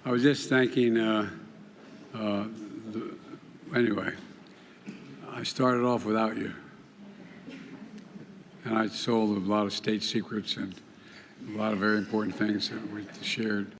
I was just thinking, anyway, I started off without you. And I sold a lot of state secrets and a lot of very important things that we shared.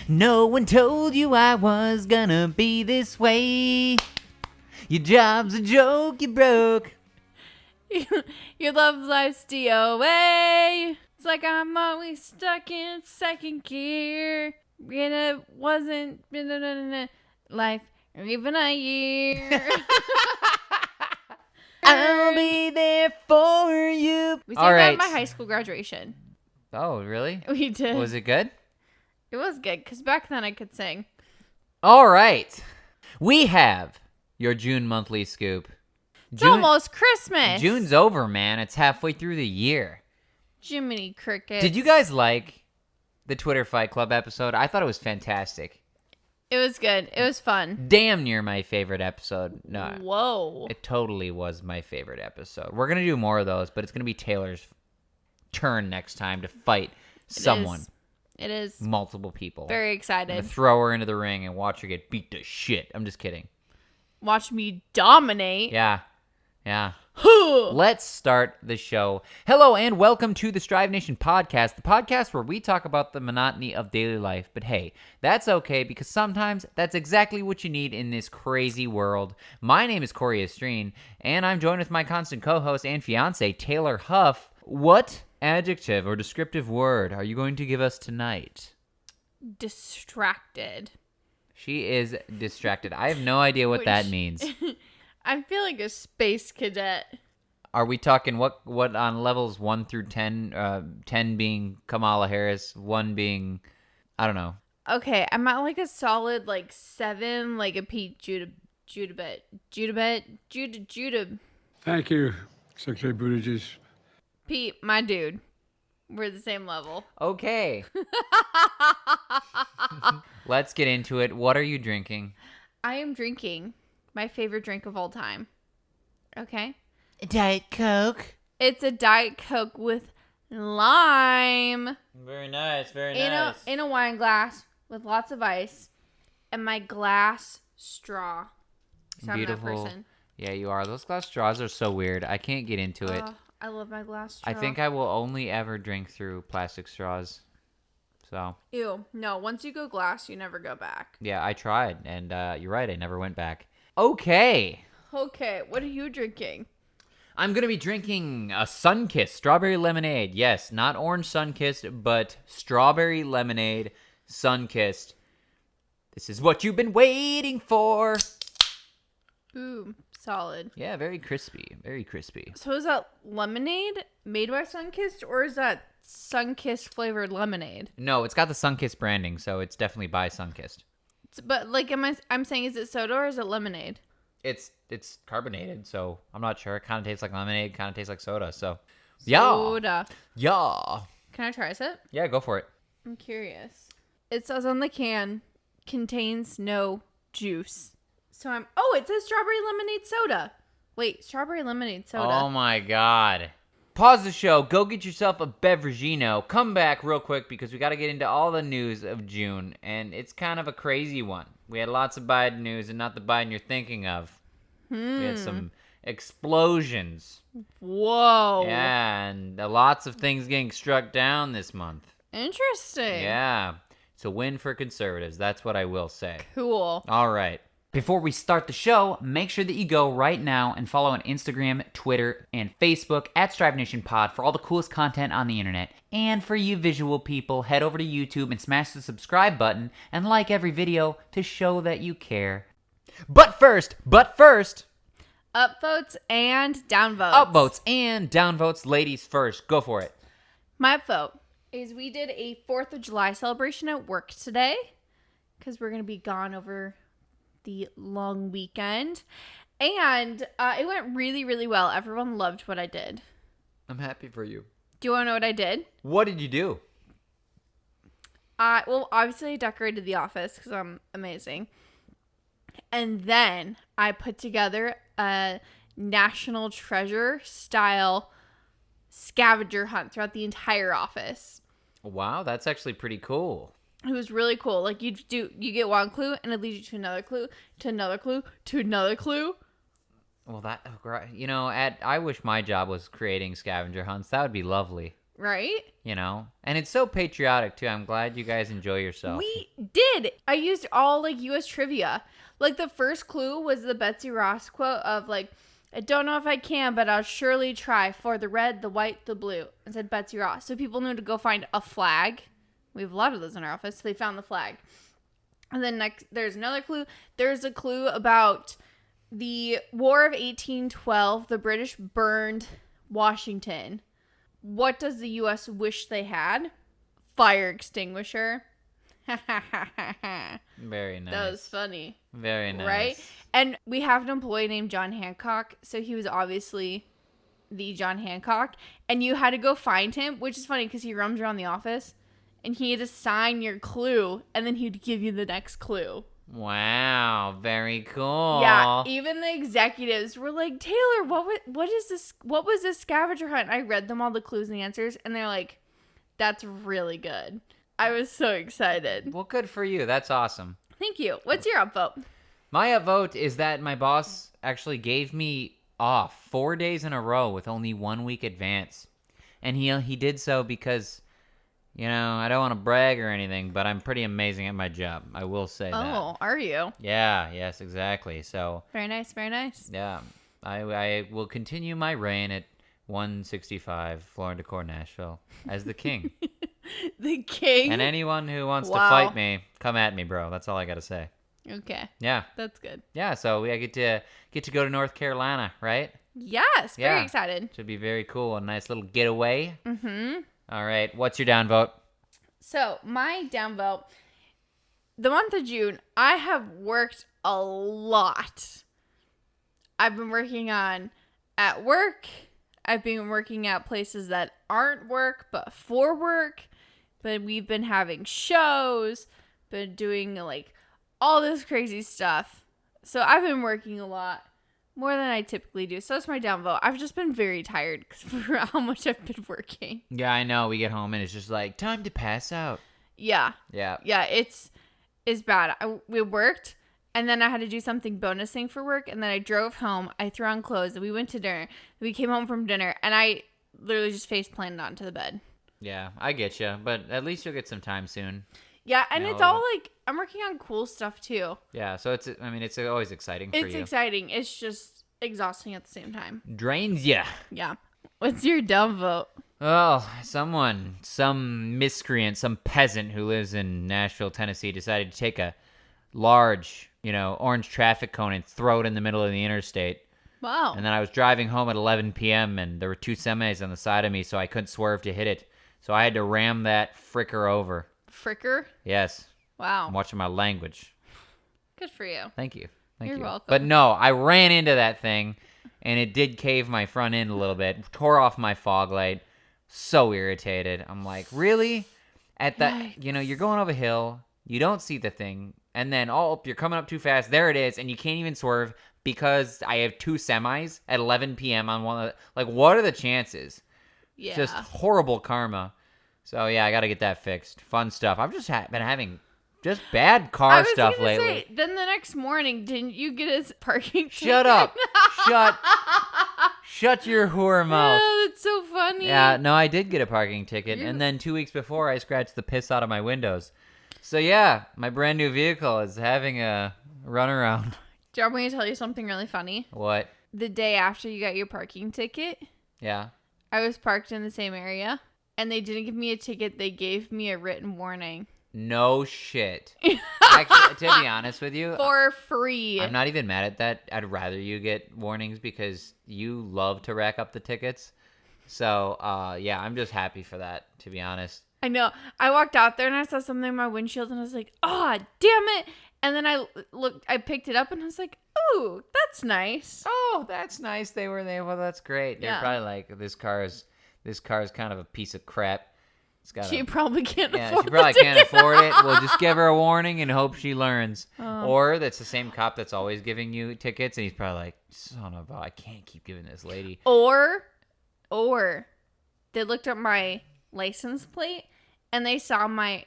No one told you I was gonna be this way. Your job's a joke you broke. Your love life's DOA. It's like I'm always stuck in second gear. And it wasn't life or even a year. I'll be there for you. We sang that at my high school graduation. Oh, really? We did. Was it good? It was good, because back then I could sing. All right. We have your June monthly scoop. It's almost Christmas. June's over, man. It's halfway through the year. Jiminy Cricket. Did you guys like the Twitter Fight Club episode? I thought it was fantastic. It was good. It was fun. Damn near my favorite episode. No. Whoa. It totally was my favorite episode. We're going to do more of those, but it's going to be Taylor's turn next time to fight someone. It is. Multiple people. Very I'm excited. going to throw her into the ring and watch her get beat to shit. I'm just kidding. Watch me dominate. Yeah. Let's start the show. Hello and welcome to the Strive Nation podcast, the podcast where we talk about the monotony of daily life. But hey, that's okay because sometimes that's exactly what you need in this crazy world. My name is Cory Estreen, and I'm joined with my constant co-host and fiance, Taylor Huff. What adjective or descriptive word are you going to give us tonight? Distracted. She is distracted. I have no idea what that means. I feel like a space cadet. Are we talking what on levels 1 through 10? 10 being Kamala Harris, 1 being, I don't know. Okay, I'm at like a solid 7, like a Pete Judah. Thank you, Secretary Buttigieg. Pete, my dude. We're the same level. Okay. Let's get into it. What are you drinking? I am drinking my favorite drink of all time. Okay? Diet Coke. It's a Diet Coke with lime. Very nice, In a wine glass with lots of ice. And my glass straw. So Beautiful. I'm that person. Yeah, you are. Those glass straws are so weird. I can't get into it. I love my glass straw. I think I will only ever drink through plastic straws. So. Ew. No, once you go glass, you never go back. Yeah, I tried. And you're right. I never went back. Okay. Okay, what are you drinking? I'm going to be drinking a Sunkist strawberry lemonade. Yes, not orange Sunkist, but strawberry lemonade Sunkist. This is what you've been waiting for. Ooh, solid. Yeah, very crispy. Very crispy. So is that lemonade made by Sunkist, or is that Sunkist flavored lemonade? No, it's got the Sunkist branding, so it's definitely by Sunkist. But I'm saying, is it soda or is it lemonade? It's carbonated, so I'm not sure. It kind of tastes like lemonade, kind of tastes like soda. So, yeah. Soda. Yeah. Can I try it? Yeah, go for it. I'm curious. It says on the can, contains no juice. So it says strawberry lemonade soda. Wait, strawberry lemonade soda. Oh my God. Pause the show. Go get yourself a Beveragino. Come back real quick because we got to get into all the news of June. And it's kind of a crazy one. We had lots of Biden news and not the Biden you're thinking of. We had some explosions. Whoa. Yeah, and lots of things getting struck down this month. Interesting. Yeah. It's a win for conservatives. That's what I will say. Cool. All right. Before we start the show, make sure that you go right now and follow on Instagram, Twitter, and Facebook at Strive Nation Pod for all the coolest content on the internet. And for you visual people, head over to YouTube and smash the subscribe button and like every video to show that you care. But first, Upvotes and downvotes. upvotes and downvotes. Ladies first. Go for it. My vote is we did a 4th of July celebration at work today. because we're going to be gone over the long weekend. And it went really, really well. Everyone loved what I did. I'm happy for you. Do you want to know what I did? What did you do? Well, obviously I decorated the office because I'm amazing. And then I put together a National Treasure style scavenger hunt throughout the entire office. Wow, that's actually pretty cool. It was really cool. Like you get one clue and it leads you to another clue, to another clue, to another clue. Well, I wish my job was creating scavenger hunts. That would be lovely. Right? And it's so patriotic too. I'm glad you guys enjoy yourself. We did. I used all like US trivia. Like the first clue was the Betsy Ross quote of like, I don't know if I can, but I'll surely try for the red, the white, the blue. And said Betsy Ross. So people knew to go find a flag. We have a lot of those in our office. So they found the flag. And then next, there's another clue. There's a clue about the War of 1812. The British burned Washington. What does the U.S. wish they had? Fire extinguisher. Very nice. That was funny. Very nice. Right? And we have an employee named John Hancock. So he was obviously the John Hancock. And you had to go find him, which is funny because he roams around the office. And he had to sign your clue. And then he'd give you the next clue. Wow. Very cool. Yeah. Even the executives were like, Taylor, what is this? What was this scavenger hunt? I read them all the clues and the answers. And they're like, that's really good. I was so excited. Well, good for you. That's awesome. Thank you. What's your upvote? My upvote is that my boss actually gave me off 4 days in a row with only 1 week advance. And he did so because, I don't want to brag or anything, but I'm pretty amazing at my job. I will say that. Oh, are you? Yeah, yes, exactly. So, Very nice, very nice. yeah, I will continue my reign at 165 Florida Core Nashville as the king. The king? And anyone who wants to Wow. fight me, come at me, bro. That's all I got to say. Okay. Yeah. That's good. Yeah, so I get to go to North Carolina, right? Yes, very Yeah. excited. Should be very cool. A nice little getaway. Mm-hmm. All right, what's your downvote? So, my downvote, the month of June, I have worked a lot. I've been working on at work. I've been working at places that aren't work, but for work. But we've been having shows, been doing like all this crazy stuff. So I've been working a lot, more than I typically do. So that's my downvote. I've just been very tired for how much I've been working. Yeah, I know. We get home and it's just like, time to pass out. Yeah. Yeah. Yeah, it's bad. We worked, and then I had to do something bonus thing for work, and then I drove home. I threw on clothes, and we went to dinner. We came home from dinner, and I literally just face planted onto the bed. Yeah, I get you, but at least you'll get some time soon. Yeah, and No. it's all like, I'm working on cool stuff too. Yeah, so it's always exciting for you. It's exciting. It's just exhausting at the same time. Drains ya. Yeah. What's your downvote? Oh, some miscreant, some peasant who lives in Nashville, Tennessee decided to take a large, orange traffic cone and throw it in the middle of the interstate. Wow. And then I was driving home at 11 p.m. and there were two semis on the side of me, so I couldn't swerve to hit it. So I had to ram that fricker over. Fricker? Yes. Wow. I'm watching my language. Good for you. Thank you. Thank You're you. welcome. But no, I ran into that thing, and it did cave my front end a little bit. Tore off my fog light. So irritated. I'm like, really? At that, you're going over a hill. You don't see the thing. And then, you're coming up too fast. There it is. And you can't even swerve because I have two semis at 11 p.m. on one of the, like, what are the chances? Yeah. Just horrible karma. So, yeah, I got to get that fixed. Fun stuff. I've just been having just bad car stuff lately. Say, then the next morning, didn't you get his parking ticket? Shut up. Shut your whore mouth. Oh, that's so funny. Yeah, no, I did get a parking ticket. And then 2 weeks before, I scratched the piss out of my windows. So, yeah, my brand new vehicle is having a runaround. Do you want me to tell you something really funny? What? The day after you got your parking ticket, Yeah. I was parked in the same area, and they didn't give me a ticket. They gave me a written warning. No shit. Actually, to be honest with you, For free. I'm not even mad at that. I'd rather you get warnings because you love to rack up the tickets. So, yeah, I'm just happy for that, to be honest. I know. I walked out there and I saw something in my windshield and I was like, oh, damn it. And then I picked it up and I was like, ooh, that's nice. Oh, that's nice. They were there. Well, that's great. They're Yeah. probably like, this car is kind of a piece of crap. It's got She probably can't yeah, afford she probably the can't ticket. afford it. We'll just give her a warning and hope she learns. Oh. Or that's the same cop that's always giving you tickets, and he's probably like, son of a, I can't keep giving this lady. Or they looked at my license plate and they saw my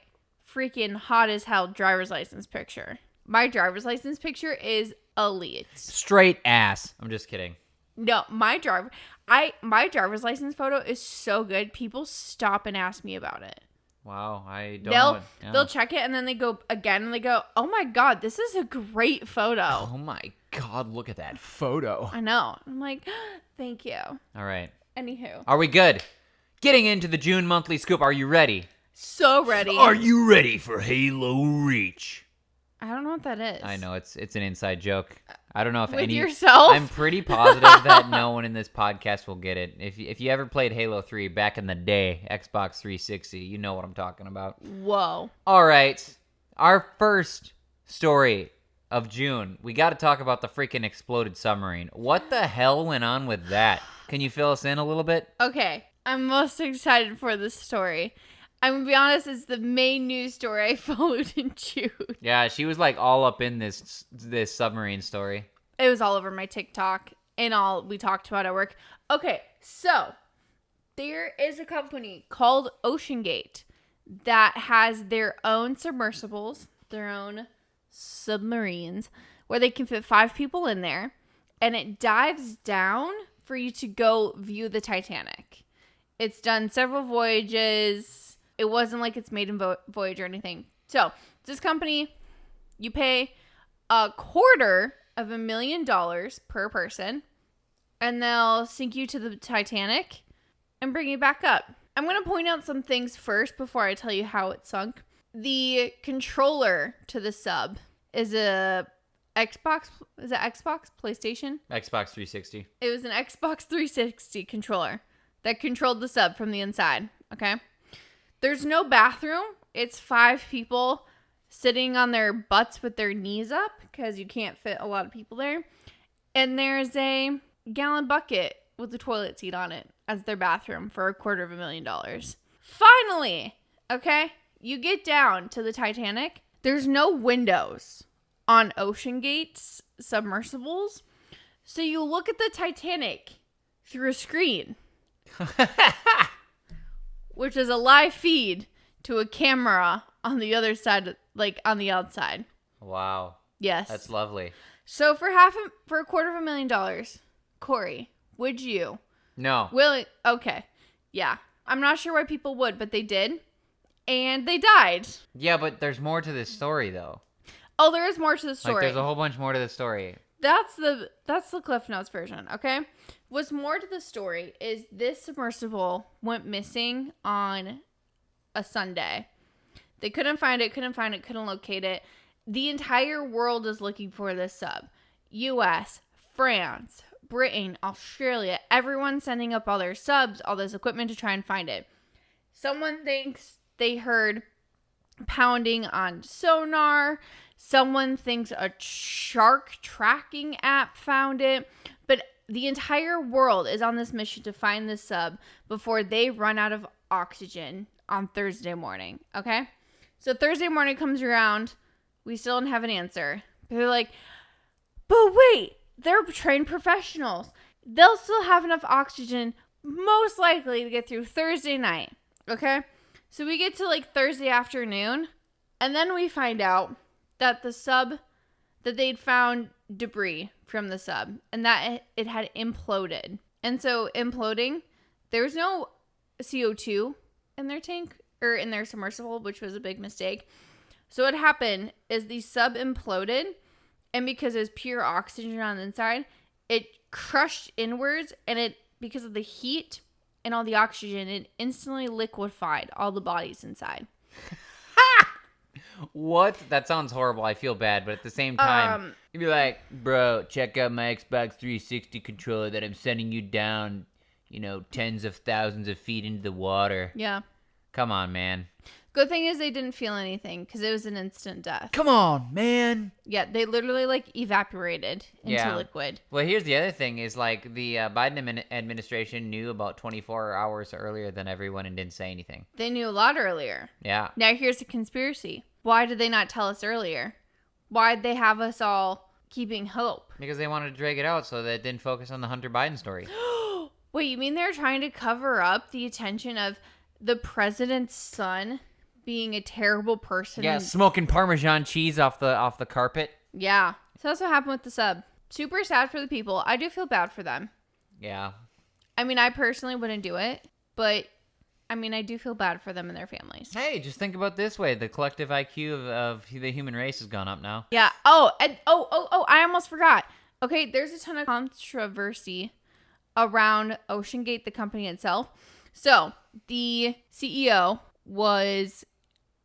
freaking hot as hell driver's license picture. My driver's license picture is elite. Straight ass. I'm just kidding. No, my driver's license photo is so good. People stop and ask me about it. Wow, I don't know. They'll check it and then they go again and they go, "Oh my god, this is a great photo." Oh my god, look at that photo. I know. I'm like, "Thank you." All right. Anywho, Are we good? Getting into the June monthly scoop. Are you ready? so ready. Are you ready for Halo Reach? I don't know what that is. I know it's an inside joke. I don't know if With yourself? I'm pretty positive that no one in this podcast will get it. If you ever played Halo 3 back in the day, Xbox 360, you know what I'm talking about. Whoa. All right, our first story of June. We got to talk about the freaking exploded submarine. What the hell went on with that? Can you fill us in a little bit? Okay, I'm most excited for this story. I'm gonna be honest, it's the main news story I followed in June. Yeah, she was like all up in this submarine story. It was all over my TikTok and all we talked about at work. Okay, so there is a company called OceanGate that has their own submersibles, their own submarines, where they can fit 5 people in there, and it dives down for you to go view the Titanic. It's done several voyages. It wasn't like it's made in Voyage or anything. So, this company, you pay $250,000 per person, and they'll sink you to the Titanic and bring you back up. I'm going to point out some things first before I tell you how it sunk. The controller to the sub is a Xbox. Is it Xbox? PlayStation? Xbox 360. It was an Xbox 360 controller that controlled the sub from the inside. Okay? There's no bathroom. It's 5 people sitting on their butts with their knees up because you can't fit a lot of people there. And there's a gallon bucket with a toilet seat on it as their bathroom for $250,000. Finally, okay, you get down to the Titanic. There's no windows on OceanGate's submersibles. So you look at the Titanic through a screen. Which is a live feed to a camera on the other side, like on the outside. Wow. Yes. That's lovely. So for $250,000, Cory, would you? No. Okay. Yeah. I'm not sure why people would, but they did. And they died. Yeah, but there's more to this story, though. Oh, there is more to the story. Like, there's a whole bunch more to the story. That's the Cliff Notes version, okay? What's more to the story is this submersible went missing on a Sunday. They couldn't find it, couldn't locate it. The entire world is looking for this sub. US, France, Britain, Australia, everyone's sending up all their subs, all this equipment to try and find it. Someone thinks they heard pounding on sonar. Someone thinks a shark tracking app found it. But the entire world is on this mission to find this sub before they run out of oxygen on Thursday morning. Okay? So Thursday morning comes around. We still don't have an answer. They're like, but wait, they're trained professionals. They'll still have enough oxygen, most likely, to get through Thursday night. Okay? So we get to like Thursday afternoon, and then we find out that the sub, that they'd found debris from the sub, and that it had imploded. And so imploding, there was no CO2 in their tank, or in their submersible, which was a big mistake. So what happened is the sub imploded, and because it was pure oxygen on the inside, it crushed inwards, and it, because of the heat and all the oxygen, it instantly liquefied all the bodies inside. What? That sounds horrible. I feel bad, but at the same time, you'd be like, bro, check out my Xbox 360 controller that I'm sending you down, tens of thousands of feet into the water. Yeah. Come on, man. Good thing is they didn't feel anything because it was an instant death. Come on, man. Yeah, they literally like evaporated into liquid. Well, here's the other thing is like the Biden administration knew about 24 hours earlier than everyone and didn't say anything. They knew a lot earlier. Yeah. Now here's the conspiracy. Why did they not tell us earlier? Why'd they have us all keeping hope? Because they wanted to drag it out so that it didn't focus on the Hunter Biden story. Wait, you mean they're trying to cover up the attention of the president's son being a terrible person? Yeah, smoking Parmesan cheese off the carpet. Yeah. So that's what happened with the sub. Super sad for the people. I do feel bad for them. Yeah. I mean, I personally wouldn't do it, but I mean, I do feel bad for them and their families. Hey, just think about it this way. The collective IQ of the human race has gone up now. Yeah. Oh, and I almost forgot. Okay, there's a ton of controversy around OceanGate, the company itself. So the CEO was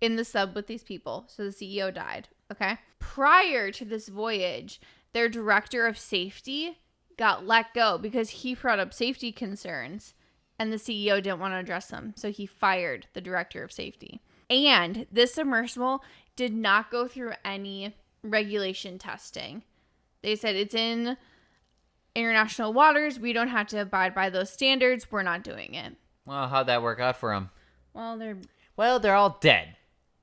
in the sub with these people. So the CEO died. Okay. Prior to this voyage, their director of safety got let go because he brought up safety concerns and the CEO didn't want to address them. So he fired the director of safety. And this submersible did not go through any regulation testing. They said it's in international waters. We don't have to abide by those standards. We're not doing it. Well, how'd that work out for them? Well, they're all dead.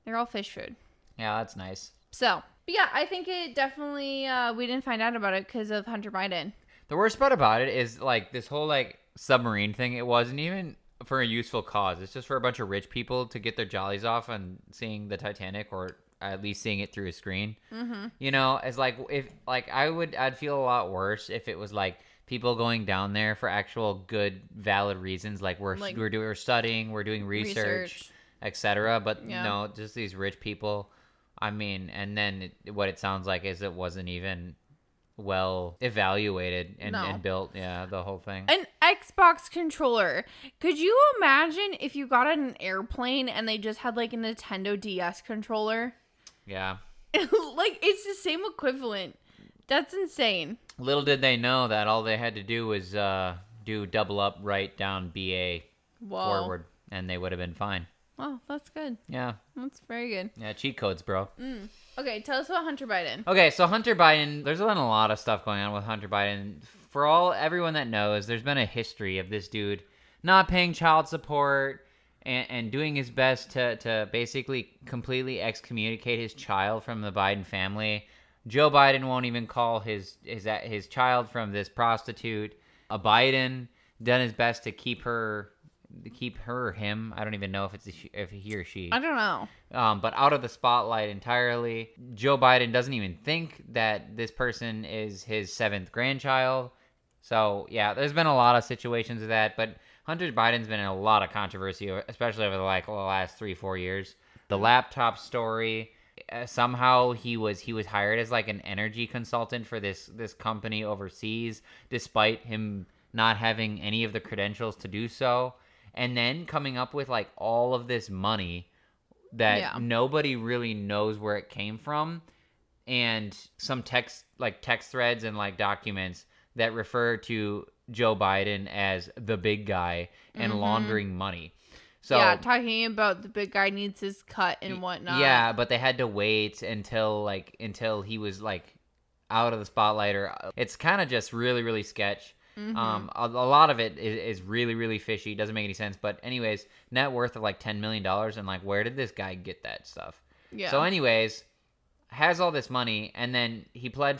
they're all fish food. Yeah, that's nice. So, but yeah, I think it definitely, we didn't find out about it because of Hunter Biden. The worst part about it is like this whole like submarine thing. It wasn't even for a useful cause. It's just for a bunch of rich people to get their jollies off and seeing the Titanic, or at least seeing it through a screen. Mm-hmm. You know, it's like if like I'd feel a lot worse if it was like people going down there for actual good, valid reasons, like we're studying, we're doing research. Etc. But no, just these rich people. I mean, and then what it sounds like is it wasn't even well evaluated and built. Yeah, the whole thing. An Xbox controller. Could you imagine if you got on an airplane and they just had like a Nintendo DS controller? Yeah. Like, it's the same equivalent. That's insane. Little did they know that all they had to do was do double up, right down, BA forward, and they would have been fine. Oh, that's good. Yeah. That's very good. Yeah, cheat codes, bro. Okay, tell us about Hunter Biden. Okay, so Hunter Biden, there's been a lot of stuff going on with Hunter Biden. For everyone that knows, there's been a history of this dude not paying child support and doing his best to basically completely excommunicate his child from the Biden family. Joe Biden won't even call his child from this prostitute. Biden done his best to keep him. I don't even know if he or she. I don't know. But out of the spotlight entirely. Joe Biden doesn't even think that this person is his 7th grandchild. So yeah, there's been a lot of situations of that. But Hunter Biden's been in a lot of controversy, especially over the last 3-4 years. The laptop story. Somehow he was hired as like an energy consultant for this company overseas, despite him not having any of the credentials to do so. And then coming up with like all of this money that nobody really knows where it came from, and some text threads and like documents that refer to Joe Biden as the big guy and laundering money. So yeah, talking about the big guy needs his cut and whatnot. Yeah, but they had to wait until he was like out of the spotlight, or it's kind of just really, really sketch. A lot of it is really, really fishy. Doesn't make any sense. But anyways, net worth of like $10 million. And like, where did this guy get that stuff? Yeah. So anyways, has all this money. And then he pled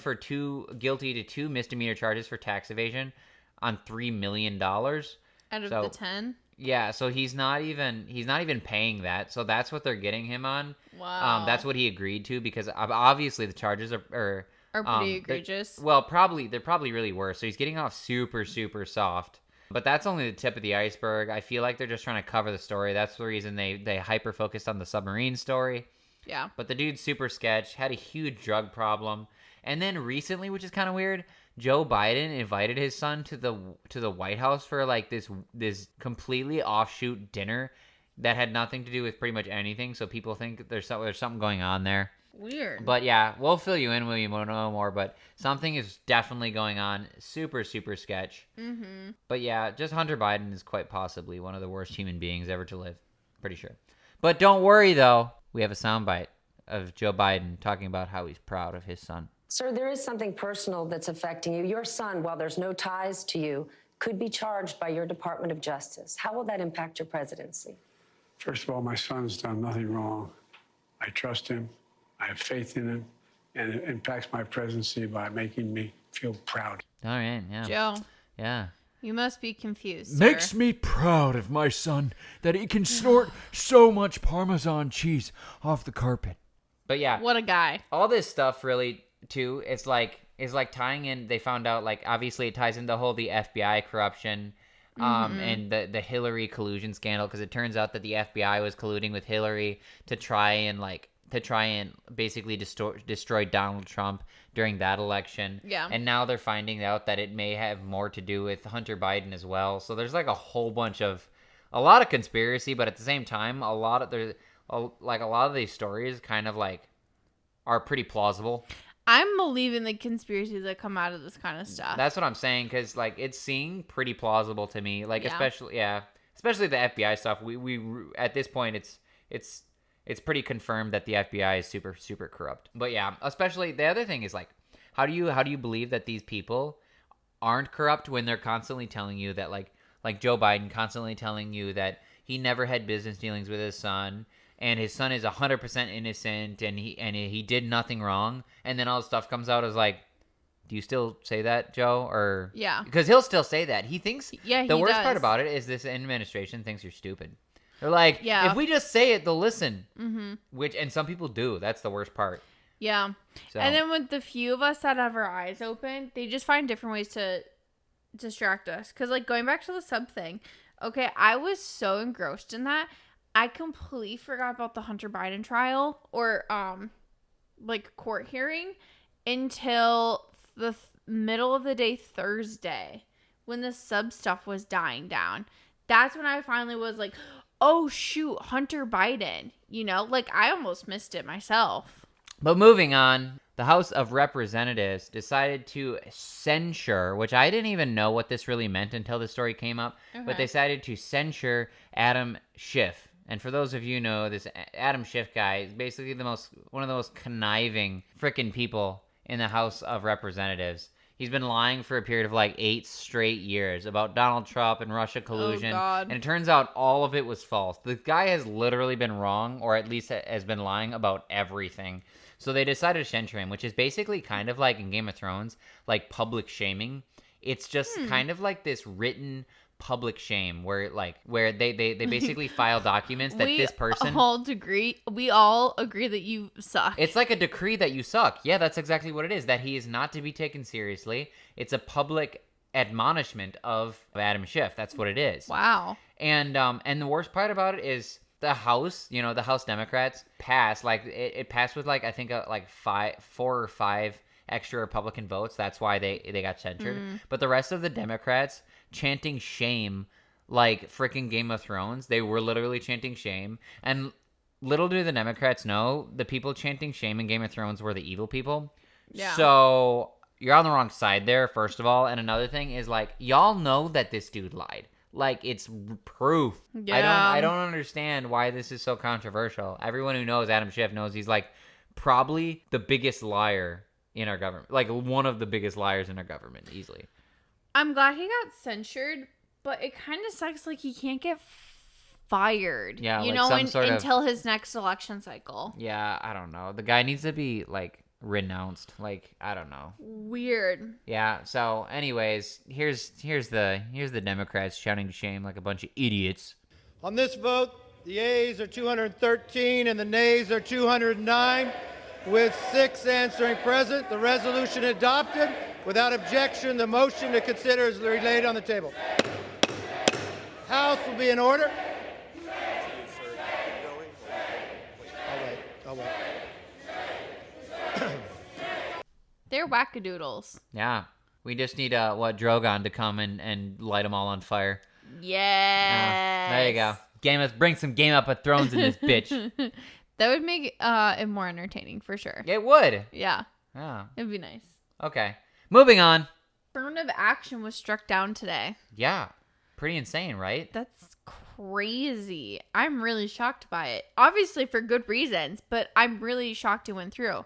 guilty to 2 misdemeanor charges for tax evasion on $3 million. Out of the 10? Yeah. So he's not even paying that. So that's what they're getting him on. Wow. That's what he agreed to, because obviously the charges are pretty egregious. They're probably really worse. So he's getting off super, super soft. But that's only the tip of the iceberg. I feel like they're just trying to cover the story. That's the reason they hyper focused on the submarine story. Yeah. But the dude's super sketch, had a huge drug problem. And then recently, which is kind of weird, Joe Biden invited his son to the Whitehouse for like this completely offshoot dinner that had nothing to do with pretty much anything. So people think there's something going on there. Weird. But yeah, we'll fill you in when we know more, but something is definitely going on. Super, super sketch. Mm-hmm. But yeah, just Hunter Biden is quite possibly one of the worst human beings ever to live. Pretty sure. But don't worry, though. We have a soundbite of Joe Biden talking about how he's proud of his son. Sir, there is something personal that's affecting you. Your son, while there's no ties to you, could be charged by your Department of Justice. How will that impact your presidency? First of all, my son's done nothing wrong. I trust him. I have faith in him. And it impacts my presidency by making me feel proud. All right, yeah. Joe, Yeah. you must be confused, Makes sir. me proud of my son that he can snort so much Parmesan cheese off the carpet. But yeah, What a guy. all this stuff really, too, is like tying in, they found out, like, obviously it ties in the FBI corruption and the Hillary collusion scandal, because it turns out that the FBI was colluding with Hillary to try and basically destroy Donald Trump during that election. Yeah. And now they're finding out that it may have more to do with Hunter Biden as well. So there's like a lot of conspiracy, but at the same time, a lot of these stories kind of like are pretty plausible. I'm believing the conspiracies that come out of this kind of stuff. That's what I'm saying, because like it's seeming pretty plausible to me. Like Yeah. especially the FBI stuff. We at this point it's pretty confirmed that the FBI is super, super corrupt. But yeah, especially the other thing is like, how do you believe that these people aren't corrupt when they're constantly telling you that like Joe Biden constantly telling you that he never had business dealings with his son and his son is 100% innocent and he did nothing wrong, and then all the stuff comes out as like, do you still say that, Joe? Or Yeah. because he'll still say that. He thinks Yeah, the he worst part does. about it is this administration thinks you're stupid. They're like, Yeah. if we just say it, they'll listen. Mm-hmm. And some people do. That's the worst part. Yeah. So. And then with the few of us that have our eyes open, they just find different ways to distract us. Because, like, going back to the sub thing, okay, I was so engrossed in that, I completely forgot about the Hunter Biden trial or, like, court hearing until the middle of the day Thursday when the sub stuff was dying down. That's when I finally was like, oh, shoot, Hunter Biden. You know, like, I almost missed it myself. But moving on, the House of Representatives decided to censure, which I didn't even know what this really meant until the story came up, but they decided to censure Adam Schiff. And for those of you who know, this Adam Schiff guy is basically one of the most conniving freaking people in the House of Representatives. He's been lying for a period of like 8 straight years about Donald Trump and Russia collusion. Oh, God. And it turns out all of it was false. The guy has literally been wrong, or at least has been lying about everything. So they decided to censure him, which is basically kind of like in Game of Thrones, like public shaming. It's just kind of like this written public shame where they basically file documents that this person... We all agree that you suck. It's like a decree that you suck. Yeah, that's exactly what it is, that he is not to be taken seriously. It's a public admonishment of Adam Schiff. That's what it is. Wow. And the worst part about it is the House, the House Democrats passed, like, it passed with, like, I think, like 4 or 5 extra Republican votes. That's why they got censured. But the rest of the Democrats chanting shame like freaking Game of Thrones. They were literally chanting shame. And little do the Democrats know, the people chanting shame in Game of Thrones were the evil people. Yeah. So you're on the wrong side there, first of all. And another thing is, like, y'all know that this dude lied. Like, it's proof. Yeah. I don't understand why this is so controversial. Everyone who knows Adam Schiff knows he's, like, probably the biggest liar in our government. Like, one of the biggest liars in our government, easily. I'm glad he got censured, but it kind of sucks. Like, he can't get fired. Yeah, you like know, some sort of- until his next election cycle. Yeah, I don't know. The guy needs to be, like, renounced. Like, I don't know. Weird. Yeah, so anyways, here's the Democrats shouting shame like a bunch of idiots. On this vote, the ayes are 213 and the nays are 209. With 6 answering present, the resolution adopted. Without objection, the motion to consider is laid on the table. House will be in order. I'll wait. They're wackadoodles. Yeah, we just need Drogon to come and light them all on fire. Yeah. There you go. Bring some Game Up of Thrones in this bitch. That would make it more entertaining for sure. It would. Yeah. Yeah. It'd be nice. Okay. Moving on. Affirmative action was struck down today. Yeah. Pretty insane, right? That's crazy. I'm really shocked by it. Obviously for good reasons, but I'm really shocked it went through.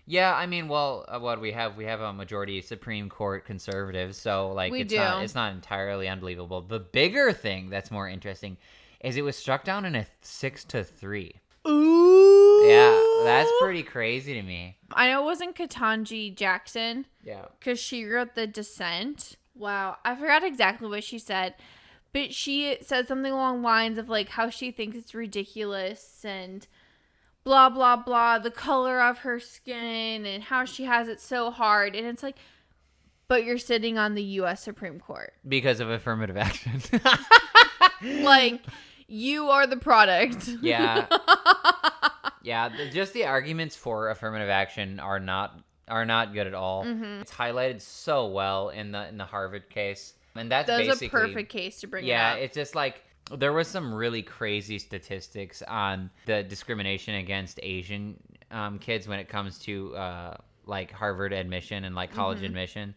Yeah, I mean, well, what we have a majority Supreme Court conservatives, so like it's not entirely unbelievable. The bigger thing that's more interesting is it was struck down in a 6-3. Ooh. Yeah, that's pretty crazy to me. I know it wasn't Ketanji Jackson. Yeah. Because she wrote The Dissent. Wow. I forgot exactly what she said. But she said something along the lines of like how she thinks it's ridiculous and blah, blah, blah. The color of her skin and how she has it so hard. And it's like, but you're sitting on the U.S. Supreme Court. Because of affirmative action. Like, you are the product. Yeah. Yeah, just the arguments for affirmative action are not good at all. It's highlighted so well in the Harvard case. And that's basically a perfect case to bring it up. Yeah, it's just like there was some really crazy statistics on the discrimination against Asian kids when it comes to like Harvard admission and like college admission.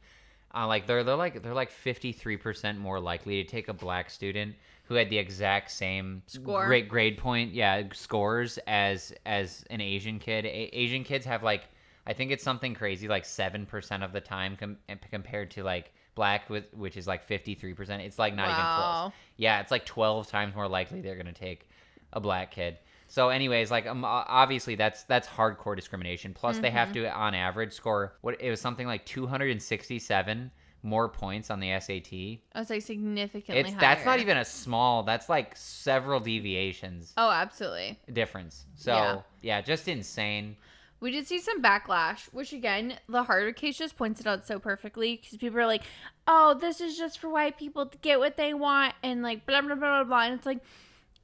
Like they're like 53% more likely to take a black student who had the exact same score, grade point, scores as an Asian kid. Asian kids have like, I think it's something crazy like 7% of the time compared to like black, which is like 53%. It's like not even close. Yeah, it's like 12 times more likely they're gonna take a black kid. So anyways, like obviously that's hardcore discrimination. Plus they have to on average score it was something like 267 more points on the SAT. That's like significantly higher. That's not even a small. That's like several deviations. Oh, absolutely. Difference. So yeah, just insane. We did see some backlash, which again, the Harvard case just points it out so perfectly because people are like, "Oh, this is just for white people to get what they want," and like blah blah blah blah blah. And it's like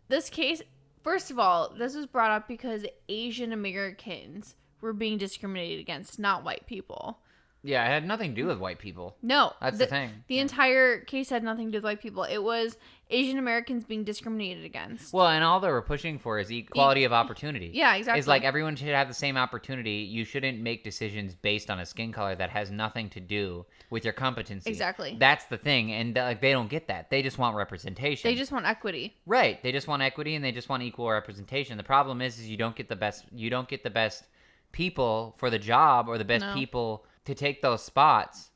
this case. First of all, this was brought up because Asian Americans were being discriminated against, not white people. Yeah, it had nothing to do with white people. No. That's the thing. The entire case had nothing to do with white people. It was Asian Americans being discriminated against. Well, and all they were pushing for is equality of opportunity. Yeah, exactly. It's like everyone should have the same opportunity. You shouldn't make decisions based on a skin color that has nothing to do with your competency. Exactly. That's the thing, and they don't get that. They just want representation. They just want equity. Right. They just want equity, and they just want equal representation. The problem is you don't get the best. You don't get the best people for the job or the best people to take those spots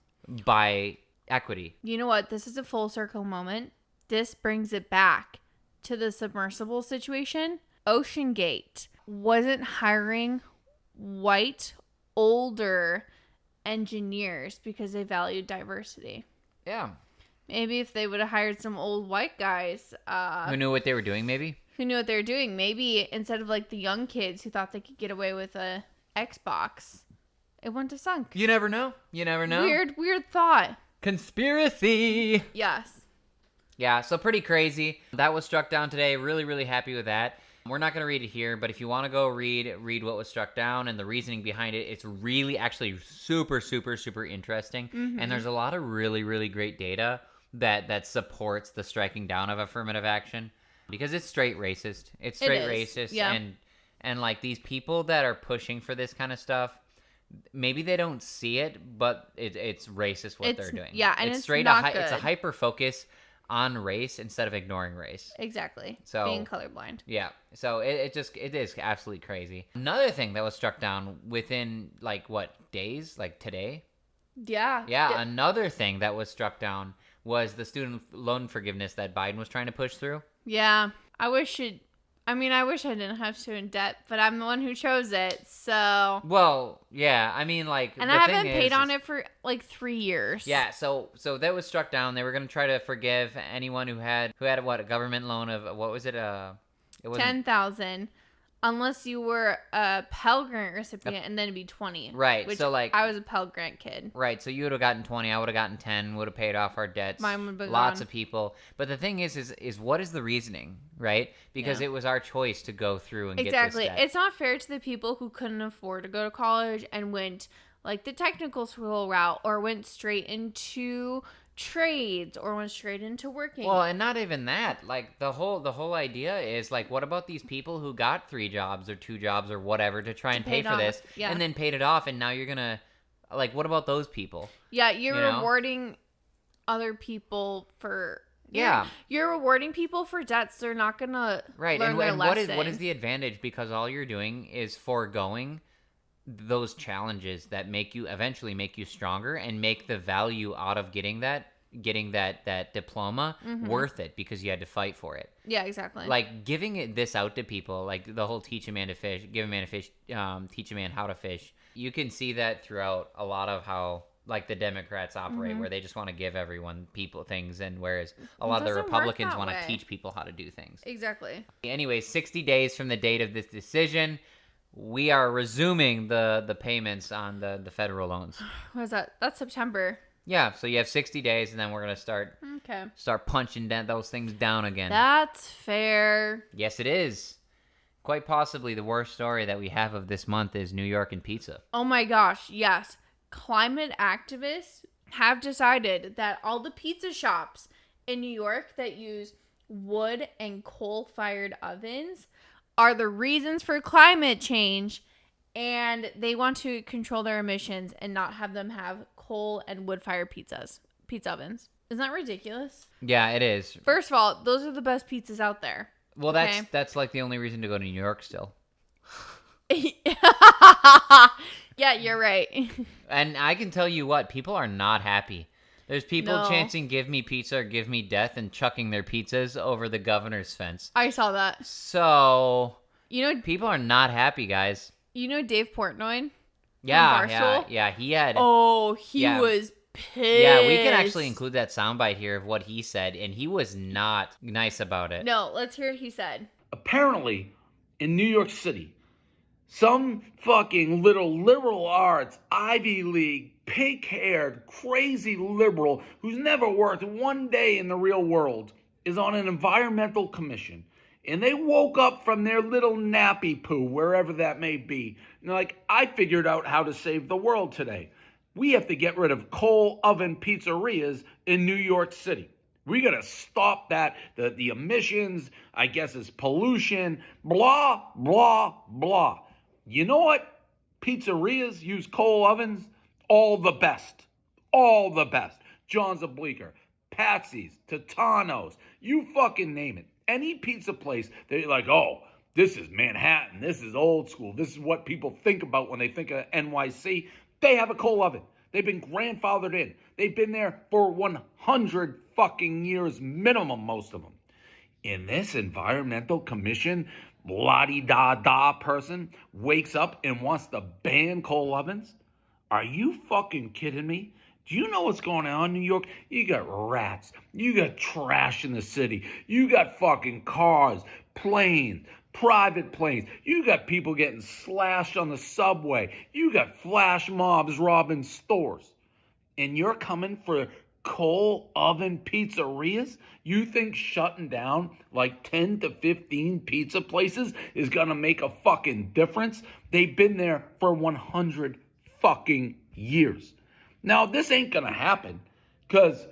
by equity. You know what? This is a full circle moment. This brings it back to the submersible situation. Ocean Gate wasn't hiring white, older engineers because they valued diversity. Yeah. Maybe if they would have hired some old white guys. Who knew what they were doing, maybe? Who knew what they were doing. Maybe instead of like the young kids who thought they could get away with a Xbox, it wouldn't have sunk. You never know. You never know. Weird thought. Conspiracy. Yes. Yeah, so pretty crazy. That was struck down today. Really, really happy with that. We're not going to read it here, but if you want to go read what was struck down and the reasoning behind it, it's really actually super, super, super interesting. And there's a lot of really, really great data that supports the striking down of affirmative action because it's straight racist. It's straight racist. Yeah. And like these people that are pushing for this kind of stuff, maybe they don't see it, but it's racist what they're doing. Yeah, and it's straight not good. It's a hyper focus on race instead of ignoring race. Exactly. So being colorblind. Yeah. So it is absolutely crazy. Another thing that was struck down within like what days? Like today? Yeah. Yeah. Another thing that was struck down was the student loan forgiveness that Biden was trying to push through. Yeah. I wish I didn't have to in debt, but I'm the one who chose it, so. Well, yeah, I mean, like, and I haven't paid on it for like 3 years. Yeah, so that was struck down. They were gonna try to forgive anyone who had what, a government loan of what was it? It was $10,000, unless you were a Pell Grant recipient, and then it'd be 20. Right. Which so like I was a Pell Grant kid. Right. So you would have gotten 20. I would have gotten 10. Would have paid off our debts. Mine would have lots gone. of people. But the thing is what is the reasoning, right? Because it was our choice to go through and get this debt. It's not fair to the people who couldn't afford to go to college and went like the technical school route or went straight into trades or went straight into working. Well, and not even that. Like the whole idea is like, what about these people who got 3 jobs or 2 jobs or whatever to try and pay for this and then paid it off, and now you're gonna like, what about those people? Yeah, you're rewarding other people for Yeah. You're rewarding people for debts they're not gonna Right. learn And, their and lesson. what is the advantage? Because all you're doing is foregoing those challenges that eventually make you stronger and make the value out of getting that diploma worth it because you had to fight for it. Yeah, exactly. Like giving this out to people, like the whole teach a man to fish, give a man a fish, teach a man how to fish. You can see that throughout a lot of how like the Democrats operate, where they just want to give people things, and whereas a lot of the doesn't work Republicans that want to way. teach people how to do things. Exactly. Anyway, 60 days from the date of this decision, we are resuming the payments on the federal loans. What is that? That's September. Yeah, so you have 60 days, and then we're gonna start Okay. punching those things down again. That's fair. Yes, it is. Quite possibly the worst story that we have of this month is New York and pizza. Oh my gosh, yes. Climate activists have decided that all the pizza shops in New York that use wood and coal-fired ovens are the reasons for climate change, and they want to control their emissions and not have them have coal and wood-fired pizza ovens. Isn't that ridiculous? Yeah, it is. First of all, those are the best pizzas out there. Well, Okay. that's like the only reason to go to New York still. Yeah, you're right. And I can tell you what, people are not happy. There's people No. chanting "Give me pizza" or "Give me death" and chucking their pizzas over the governor's fence. I saw that. So You know people are not happy, guys. Dave Portnoy? Yeah, Barstool? yeah. He had. Oh, he Yeah. was pissed. Yeah, we can actually include that soundbite here of what he said, and he was not nice about it. No, let's hear what he said. Apparently, in New York City, some fucking little liberal arts, Ivy League, pink-haired, crazy liberal who's never worked one day in the real world is on an environmental commission. And they woke up from their little nappy poo, wherever that may be. And they're like, I figured out how to save the world today. We have to get rid of coal oven pizzerias in New York City. We got to stop that. The emissions, I guess, is pollution, blah, blah, blah. You know what? Pizzerias use coal ovens. All the best. All the best. John's of Bleecker, Patsy's, Totano's, you fucking name it. Any pizza place, they're like, oh, this is Manhattan. This is old school. This is what people think about when they think of NYC. They have a coal oven. They've been grandfathered in. They've been there for 100 fucking years minimum, most of them. In this environmental commission, la-di-da-da person wakes up and wants to ban coal ovens? Are you fucking kidding me? Do you know what's going on in New York? You got rats. You got trash in the city. You got fucking cars, planes, private planes. You got people getting slashed on the subway. You got flash mobs robbing stores. And you're coming for coal oven pizzerias? You think shutting down like 10 to 15 pizza places is going to make a fucking difference? They've been there for 100 fucking years. Now, this ain't going to happen because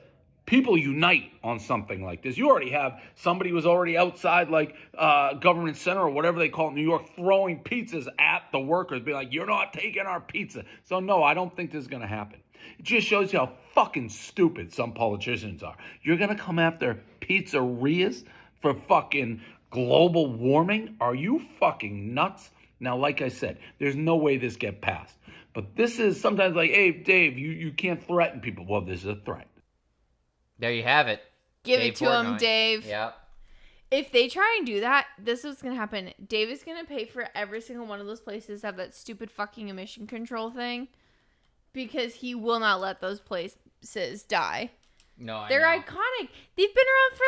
people unite on something like this. You already have somebody was already outside like Government Center or whatever they call it in New York throwing pizzas at the workers, being like, you're not taking our pizza. So, no, I don't think this is going to happen. It just shows you how fucking stupid some politicians are. You're going to come after pizzerias for fucking global warming? Are you fucking nuts? Now, like I said, there's no way this get passed. But this is sometimes like, hey, Dave, you can't threaten people. Well, this is a threat. There you have it. Give Dave it to him, Portnoy. Dave. Yep. If they try and do that, this is what's going to happen. Dave is going to pay for every single one of those places to have that stupid fucking emission control thing because he will not let those places die. No, They're I know. iconic. They've been around for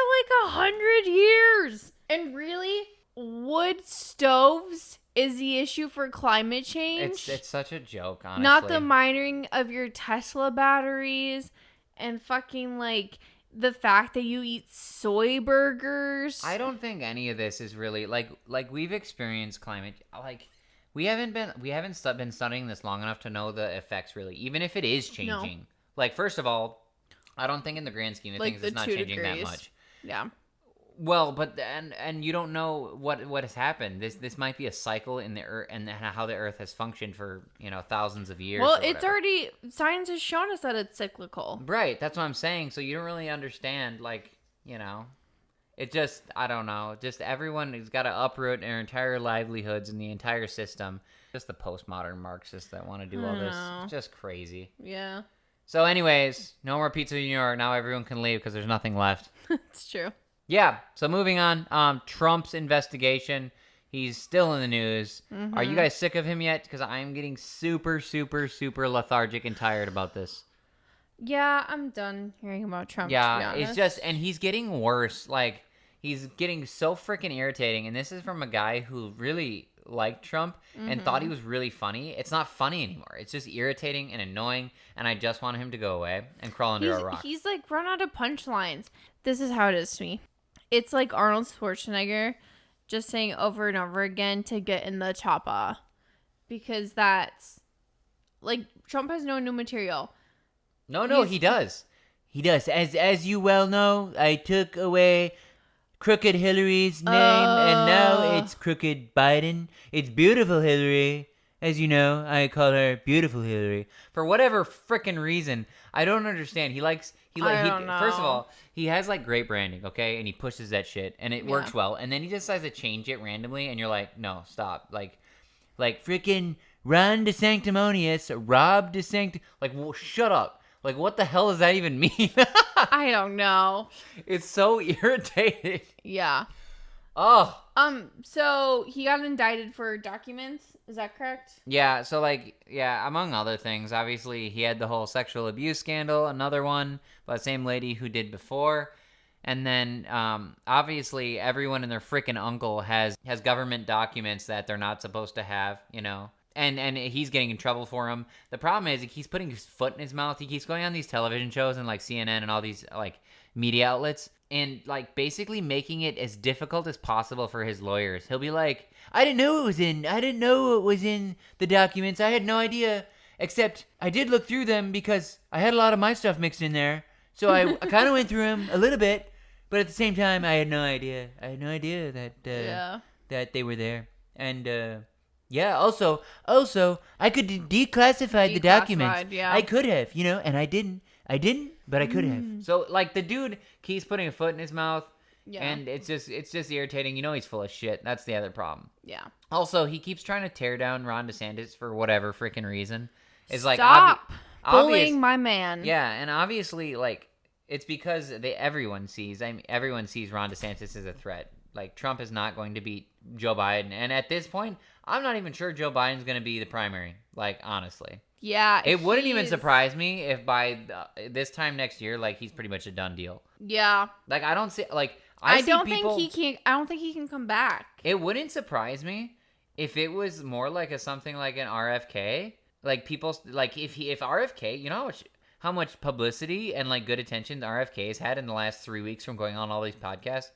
like 100 years. And really, wood stoves is the issue for climate change. It's such a joke, honestly. Not the mining of your Tesla batteries and fucking like the fact that you eat soy burgers. I don't think any of this is really like we've experienced climate like we haven't been studying this long enough to know the effects really, even if it is changing. No. Like, first of all, I don't think in the grand scheme of Like things the it's not 2 changing that degrees. much. Yeah. Well, but and you don't know what has happened. This might be a cycle in the earth and how the earth has functioned for thousands of years. Well, or it's whatever. already, science has shown us that it's cyclical. Right, that's what I'm saying. So you don't really understand, like, you know, it just, I don't know. Just everyone has got to uproot their entire livelihoods in the entire system. Just the postmodern Marxists that want to do all this. It's just crazy. Yeah. So anyways, no more pizza in New York. Now everyone can leave because there's nothing left. It's true. Yeah. So moving on. Trump's investigation. He's still in the news. Are you guys sick of him yet? Because I'm getting super, super, super lethargic and tired about this. Yeah, I'm done hearing about Trump. Yeah, to be honest. it's just, and he's getting worse. Like, he's getting so freaking irritating. And this is from a guy who really liked Trump and thought he was really funny. It's not funny anymore. It's just irritating and annoying. And I just want him to go away and crawl under a rock. He's like run out of punchlines. This is how it is to me. It's like Arnold Schwarzenegger just saying over and over again to get in the chopper. Because that's like Trump has no new material. No, he does. He does. As you well know, I took away Crooked Hillary's name, and now it's Crooked Biden. It's Beautiful Hillary. As you know, I call her Beautiful Hillary. For whatever frickin' reason, I don't understand. First of all, he has like great branding, okay? And he pushes that shit, and it works well. And then he decides to change it randomly, and you're like, no, stop. Like frickin' Ron DeSanctimonious, Rob DeSanct... Like, well, shut up. Like, what the hell does that even mean? I don't know. It's so irritating. Yeah. Oh. So he got indicted for documents. Is that correct? Yeah. So among other things, obviously he had the whole sexual abuse scandal, another one by the same lady who did before. And then, obviously everyone and their freaking uncle has government documents that they're not supposed to have, you know. And he's getting in trouble for him. The problem is he keeps putting his foot in his mouth. He keeps going on these television shows and like CNN and all these like media outlets and like basically making it as difficult as possible for his lawyers. He'll be like, I didn't know it was in the documents. I had no idea, except I did look through them because I had a lot of my stuff mixed in there. So I kind of went through them a little bit, but at the same time, I had no idea. That they were there. And, yeah, also, I could declassify the documents. Yeah. I could have, you know, and I didn't, but I could have. So, like, the dude keeps putting a foot in his mouth, and it's just irritating. You know he's full of shit. That's the other problem. Yeah. Also, he keeps trying to tear down Ron DeSantis for whatever freaking reason. It's like, stop bullying my man. Yeah, and obviously, like, it's because everyone sees Ron DeSantis as a threat. Like, Trump is not going to beat Joe Biden. And at this point, I'm not even sure Joe Biden's going to be the primary. Like, honestly. Yeah. It wouldn't even surprise me if by this time next year, like, he's pretty much a done deal. Yeah. Like, I don't see, like, I don't think he can come back. It wouldn't surprise me if it was more like something like an RFK. Like, people, like, if RFK, you know how much publicity and, like, good attention RFK has had in the last 3 weeks from going on all these podcasts?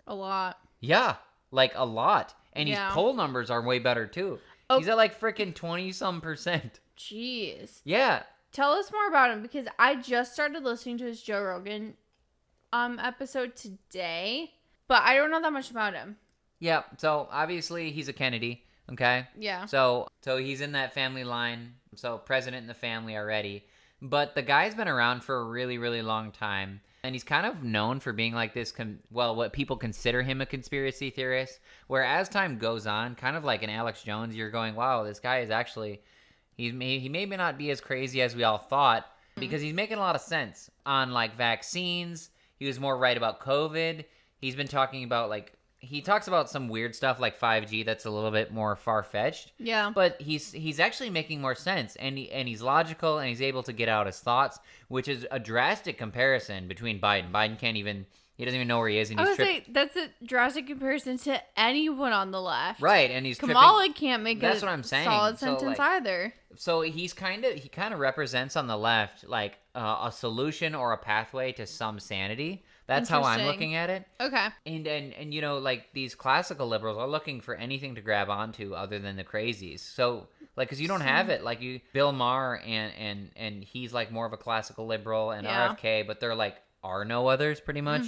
A lot. Yeah, like a lot. And his poll numbers are way better too. He's at like freaking 20-some%. Jeez. Yeah. Tell us more about him because I just started listening to his Joe Rogan episode today, but I don't know that much about him. Yeah, so obviously he's a Kennedy, okay? Yeah. So he's in that family line, so president in the family already. But the guy's been around for a really, really long time. And he's kind of known for being like this, what people consider him a conspiracy theorist. Where as time goes on, kind of like an Alex Jones, you're going, wow, this guy is actually, he may not be as crazy as we all thought. Because he's making a lot of sense on like vaccines. He was more right about COVID. He's been talking about like, he talks about some weird stuff like 5G that's a little bit more far-fetched. Yeah. But he's actually making more sense, and he's logical, and he's able to get out his thoughts, which is a drastic comparison between Biden. Biden he doesn't even know where he is, and he's tripping. That's a drastic comparison to anyone on the left. Right, and he's Kamala tripping. Can't make That's what I'm saying. Solid sentence either. So he kind of represents on the left like a solution or a pathway to some sanity. That's how I'm looking at it. Okay. And you know, like these classical liberals are looking for anything to grab onto other than the crazies. So like, cause you don't have it. Like Bill Maher and he's like more of a classical liberal and RFK, but there like are no others pretty much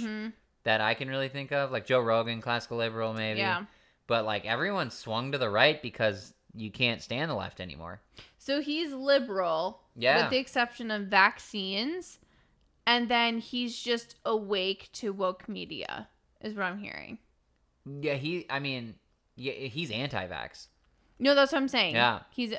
that I can really think of. Like Joe Rogan, classical liberal maybe. Yeah. But like everyone swung to the right because you can't stand the left anymore. So he's liberal. Yeah. With the exception of vaccines and then he's just awake to woke media, is what I'm hearing. Yeah, he's anti-vax. No, that's what I'm saying. Yeah. He's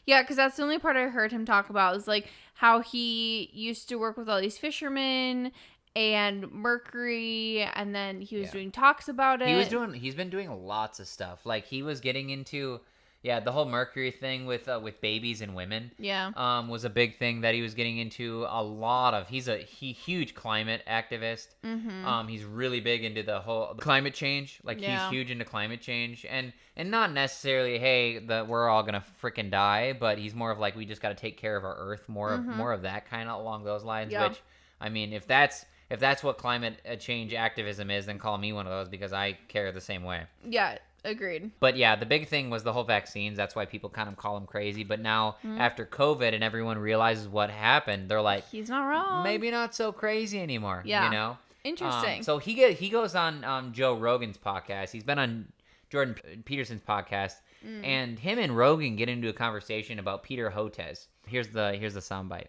because that's the only part I heard him talk about is like how he used to work with all these fishermen and Mercury, and then he was doing talks about it. He's been doing lots of stuff. Like he was getting into the whole Mercury thing with babies and women. Yeah. Was a big thing that he was getting into a lot of. He's a huge climate activist. Mm-hmm. He's really big into the whole climate change. Like he's huge into climate change and not necessarily that we're all gonna freaking die, but he's more of like we just got to take care of our Earth. More of that kind of along those lines. Yeah. Which I mean, if that's what climate change activism is, then call me one of those because I care the same way. Yeah, agreed. But yeah, the big thing was the whole vaccines. That's why people kind of call him crazy. But now after COVID and everyone realizes what happened, they're like, he's not wrong. Maybe not so crazy anymore. Yeah. You know? Interesting. So he goes on Joe Rogan's podcast. He's been on Jordan Peterson's podcast. And him and Rogan get into a conversation about Peter Hotez. Here's the soundbite.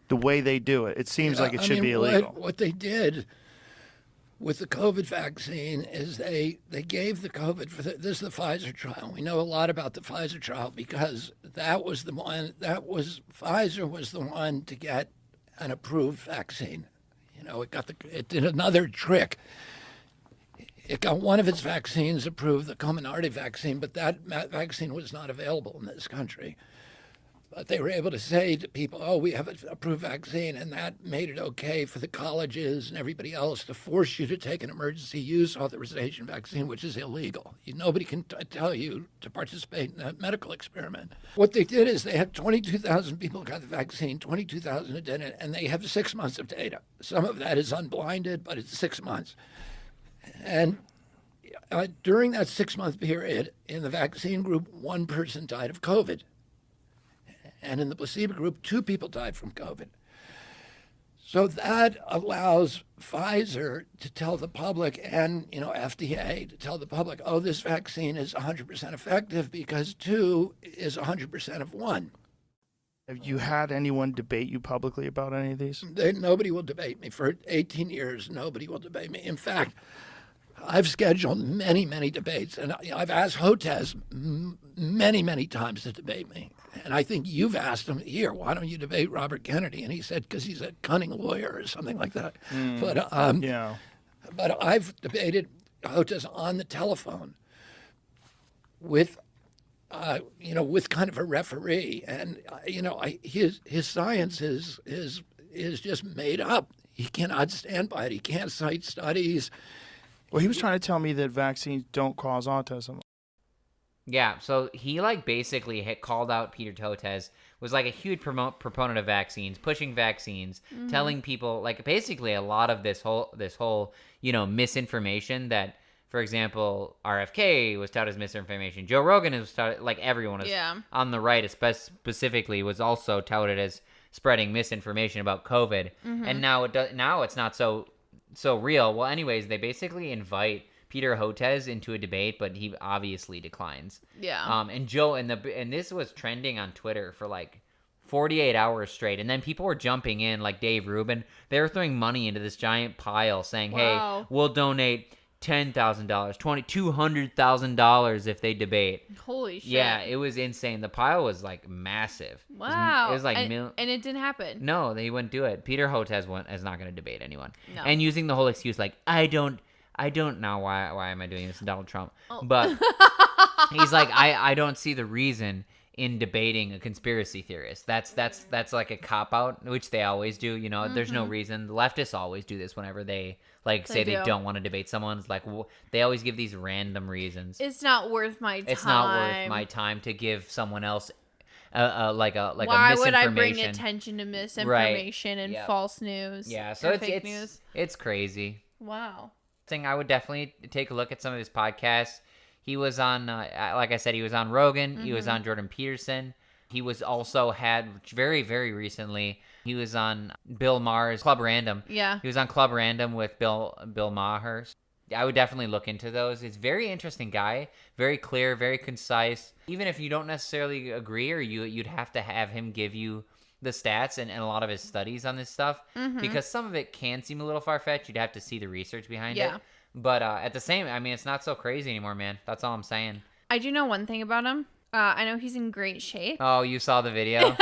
The way they do it, it seems like it should be illegal. What they did with the COVID vaccine is they gave the COVID this is the Pfizer trial. We know a lot about the Pfizer trial because that was the one Pfizer was the one to get an approved vaccine. You know, it did another trick. It got one of its vaccines approved, the Comirnaty vaccine, but that vaccine was not available in this country. But they were able to say to people, oh, we have an approved vaccine, and that made it okay for the colleges and everybody else to force you to take an emergency use authorization vaccine, which is illegal. Nobody can tell you to participate in a medical experiment. What they did is they had 22,000 people who got the vaccine, 22,000 who didn't, and they have 6 months of data. Some of that is unblinded, but it's 6 months. And during that 6-month period, in the vaccine group, one person died of COVID. And in the placebo group, 2 people died from COVID. So that allows Pfizer to tell the public and, FDA to tell the public, oh, this vaccine is 100% effective because 2 is 100% of 1. Have you had anyone debate you publicly about any of these? Nobody will debate me. For 18 years, nobody will debate me. In fact, I've scheduled many, many debates, and I've asked Hotez many, many times to debate me. And I think you've asked him, here, why don't you debate Robert Kennedy? And he said, because he's a cunning lawyer or something like that. But I've debated Hotez on the telephone with kind of a referee. And, his science is just made up. He cannot stand by it. He can't cite studies. Well, he was trying to tell me that vaccines don't cause autism. Yeah, so he basically had called out Peter Hotez, was a huge proponent of vaccines, pushing vaccines, telling people basically a lot of this whole misinformation that, for example, RFK was touted as misinformation. Joe Rogan was touted, everyone was on the right, specifically was also touted as spreading misinformation about COVID, and now it's not so real. Well, anyways, they basically invite Peter Hotez into a debate, but he obviously declines. Yeah. And Joe and this was trending on Twitter for 48 hours straight, and then people were jumping in, like Dave Rubin. They were throwing money into this giant pile, saying, Wow. "Hey, we'll donate $10,000, $200,000 if they debate." Holy shit. Yeah, it was insane. The pile was massive. Wow. It was and it didn't happen. No, they wouldn't do it. Peter Hotez is not going to debate anyone. No. And using the whole excuse I don't know why am I doing this, Donald Trump. Oh. But he's I don't see the reason in debating a conspiracy theorist. That's like a cop out, which they always do. There's no reason. The leftists always do this whenever they say they don't want to debate someone. It's they always give these random reasons. It's not worth my time. It's not worth my time to give someone else a misinformation. Why would I bring attention to misinformation and false news? Yeah, so fake news? It's crazy. Wow. I would definitely take a look at some of his podcasts. He was on, like I said, he was on Rogan. He was on Jordan Peterson. He was also had very, very recently, he was on Bill Maher's Club Random. Yeah. He was on Club Random with Bill Maher. I would definitely look into those. He's a very interesting guy, very clear, very concise. Even if you don't necessarily agree, or you'd have to have him give you the stats and a lot of his studies on this stuff because some of it can seem a little far-fetched. You'd have to see the research behind it. But at the same, I mean, it's not so crazy anymore, man. That's all I'm saying. I do know one thing about him. I know he's in great shape. Oh, you saw the video?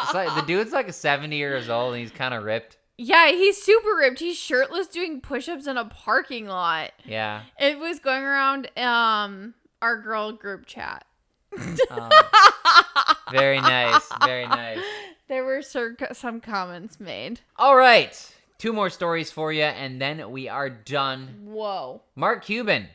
It's like, the dude's like 70 years old and he's kind of ripped. Yeah, he's super ripped. He's shirtless doing push-ups in a parking lot. Yeah. It was going around our girl group chat. Very nice. Very nice. There were some comments made. All right. 2 more stories for you, and then we are done. Whoa. Mark Cuban,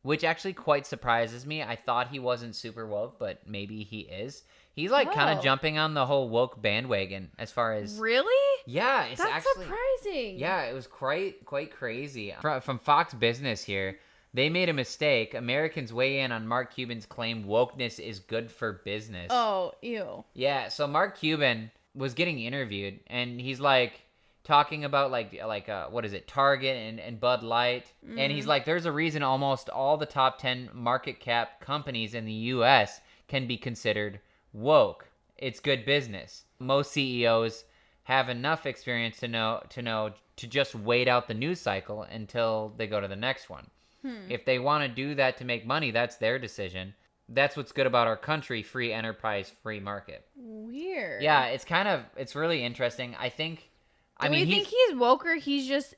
which actually quite surprises me. I thought he wasn't super woke, but maybe he is. He's like kind of jumping on the whole woke bandwagon as far as... Really? Yeah, it's That's actually... surprising. Yeah, it was quite crazy. From Fox Business here, they made a mistake. Americans weigh in on Mark Cuban's claim wokeness is good for business. Oh, ew. Yeah, so Mark Cuban was getting interviewed, and he's like talking about like what is it, Target and Bud Light, and he's like, there's a reason almost all the top 10 market cap companies in the U.S. can be considered woke. It's good business. Most CEOs have enough experience to know to just wait out the news cycle until they go to the next one. If they want to do that to make money, that's their decision. That's what's good about our country, free enterprise, free market. Weird. Yeah, it's really interesting. I think Do we think he's woke, or he just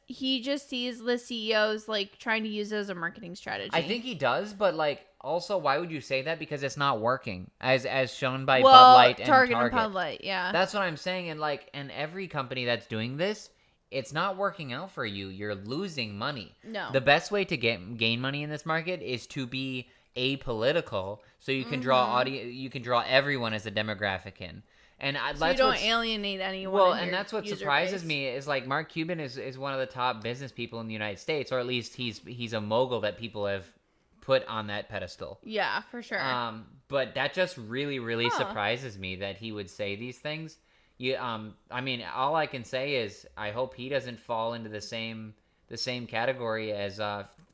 sees the CEOs like trying to use it as a marketing strategy? I think he does, but like also, why would you say that? Because it's not working, as shown by Bud Light and Target and Bud Light. Yeah, that's what I'm saying. And every company that's doing this, it's not working out for you. You're losing money. No. The best way to gain money in this market is to be apolitical, so you can draw you can draw everyone as a demographic in. And so you don't alienate anyone. Well, and that's what surprises me is like Mark Cuban is one of the top business people in the United States, or at least he's a mogul that people have put on that pedestal. Yeah, for sure. But that just really surprises me that he would say these things. I mean, all I can say is I hope he doesn't fall into the same category as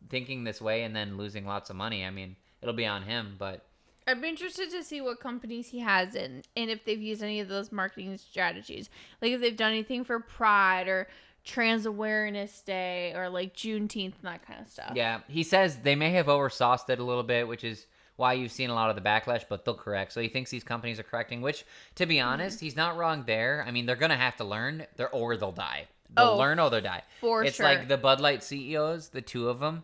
thinking this way and then losing lots of money. I mean, it'll be on him, but I'd be interested to see what companies he has in, and if they've used any of those marketing strategies. Like if they've done anything for Pride or Trans Awareness Day or like Juneteenth and that kind of stuff. Yeah, he says they may have oversauced it a little bit, which is why you've seen a lot of the backlash, but they'll correct. So he thinks these companies are correcting, which, to be honest, he's not wrong there. I mean, they're going to have to learn, or they'll die. They'll learn or they'll die. It's sure. like the Bud Light CEOs, the 2 of them,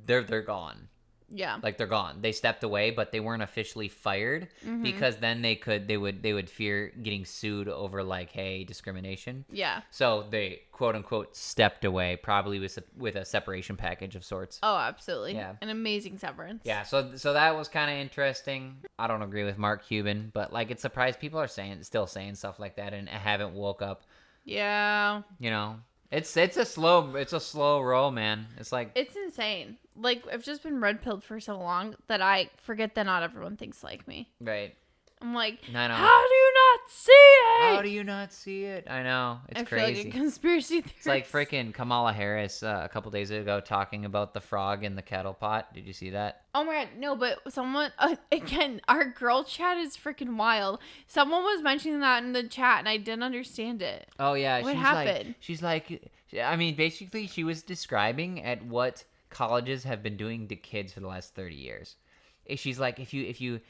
they're gone. Yeah. Like they're gone. They stepped away, but they weren't officially fired because then they would fear getting sued over like, hey, discrimination. Yeah. So they quote unquote stepped away, probably with a separation package of sorts. Oh, absolutely. Yeah. An amazing severance. Yeah. So that was kind of interesting. I don't agree with Mark Cuban, but like it's surprised people are still saying stuff like that and haven't woke up. Yeah. You know, it's a slow roll, man. It's like it's insane. Like I've just been red pilled for so long that I forget that not everyone thinks like me. Right. I'm like, I know. How do you not see it? How do you not see it? I know. It's crazy. I feel like a conspiracy theorist. It's like freaking Kamala Harris a couple days ago talking about the frog in the kettle pot. Did you see that? Oh my god, no, but someone, again, our girl chat is freaking wild. Someone was mentioning that in the chat and I didn't understand it. Oh yeah. What happened? She's like, I mean, basically she was describing at what colleges have been doing to kids for the last 30 years. She's like, if you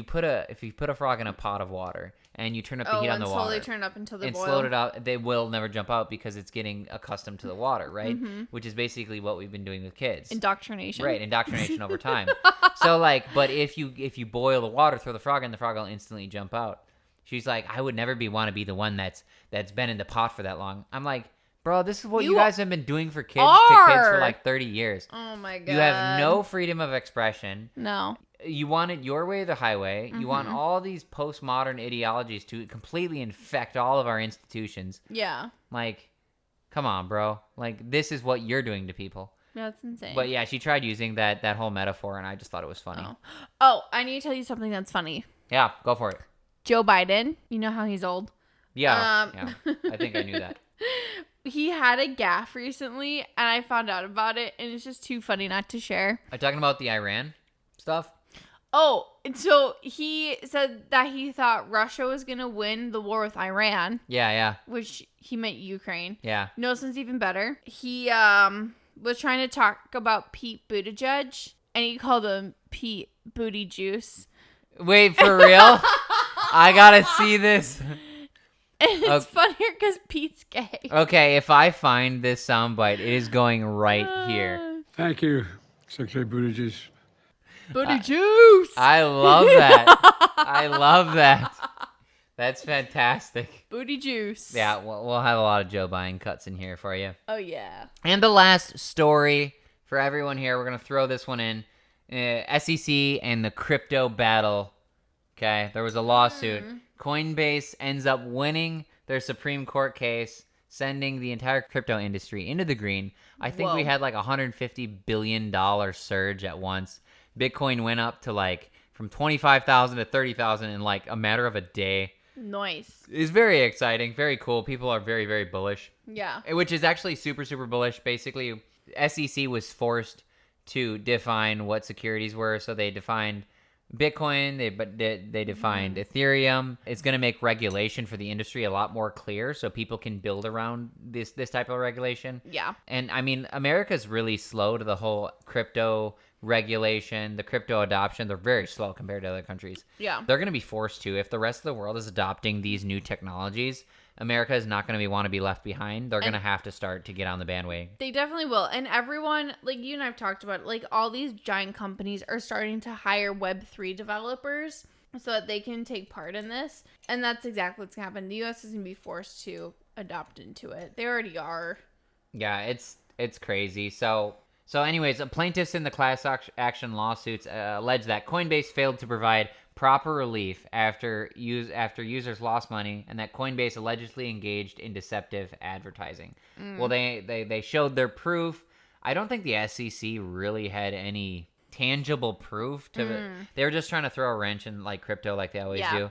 put a frog in a pot of water and you turn up the heat on the water, slowly turn it up until they boil, and slow it out, they will never jump out because it's getting accustomed to the water, right? Which is basically what we've been doing with kids. Indoctrination, right? Indoctrination over time. So like, but if you boil the water, throw the frog in, the frog will instantly jump out. She's like, I would never want to be the one that's been in the pot for that long. I'm like, bro, this is what you guys have been doing for kids for like 30 years. Oh my god. You have no freedom of expression. No. You want it your way or the highway. You want all these postmodern ideologies to completely infect all of our institutions. Yeah. Like, come on, bro. Like, this is what you're doing to people. That's insane. But yeah, she tried using that whole metaphor, and I just thought it was funny. Oh, I need to tell you something that's funny. Yeah, go for it. Joe Biden, you know how he's old? Yeah, yeah. I think I knew that. He had a gaffe recently, and I found out about it, and it's just too funny not to share. Are you talking about the Iran stuff? Oh, and so he said that he thought Russia was going to win the war with Iran, Yeah. which he meant Ukraine. Yeah. No sense even better. He was trying to talk about Pete Buttigieg, and he called him Pete Booty Juice. Wait, for real? I gotta see this. And it's funnier because Pete's gay. Okay, if I find this soundbite, it is going right here. Thank you, Secretary Buttigieg. Booty Juice. I love that. I love that. That's fantastic. Booty Juice. Yeah, we'll have a lot of Joe Biden cuts in here for you. Oh, yeah. And the last story for everyone here, we're going to throw this one in. SEC and the crypto battle. Okay, there was a lawsuit. Coinbase ends up winning their Supreme Court case, sending the entire crypto industry into the green. I think we had like $150 billion surge at once. Bitcoin went up to like from 25,000 to 30,000 in like a matter of a day. Nice. It's very exciting, very cool. People are very, very bullish. Yeah. Which is actually super, super bullish. Basically, SEC was forced to define what securities were, so they defined Bitcoin, they defined Ethereum. It's going to make regulation for the industry a lot more clear so people can build around this type of regulation. Yeah. And I mean, America's really slow to the whole crypto regulation, the crypto adoption. They're very slow compared to other countries. Yeah. They're going to be forced to. If the rest of the world is adopting these new technologies, America is not going to want to be left behind. They're going to have to start to get on the bandwagon. They definitely will. And everyone, like you and I've talked about, like all these giant companies are starting to hire Web3 developers so that they can take part in this. And that's exactly what's going to happen. The U.S. is going to be forced to adopt into it. They already are. Yeah, it's crazy. So anyways, plaintiffs in the class action lawsuits allege that Coinbase failed to provide proper relief after users lost money, and that Coinbase allegedly engaged in deceptive advertising. Well, they showed their proof. I don't think the SEC really had any tangible proof to it. They were just trying to throw a wrench in like crypto like they always do.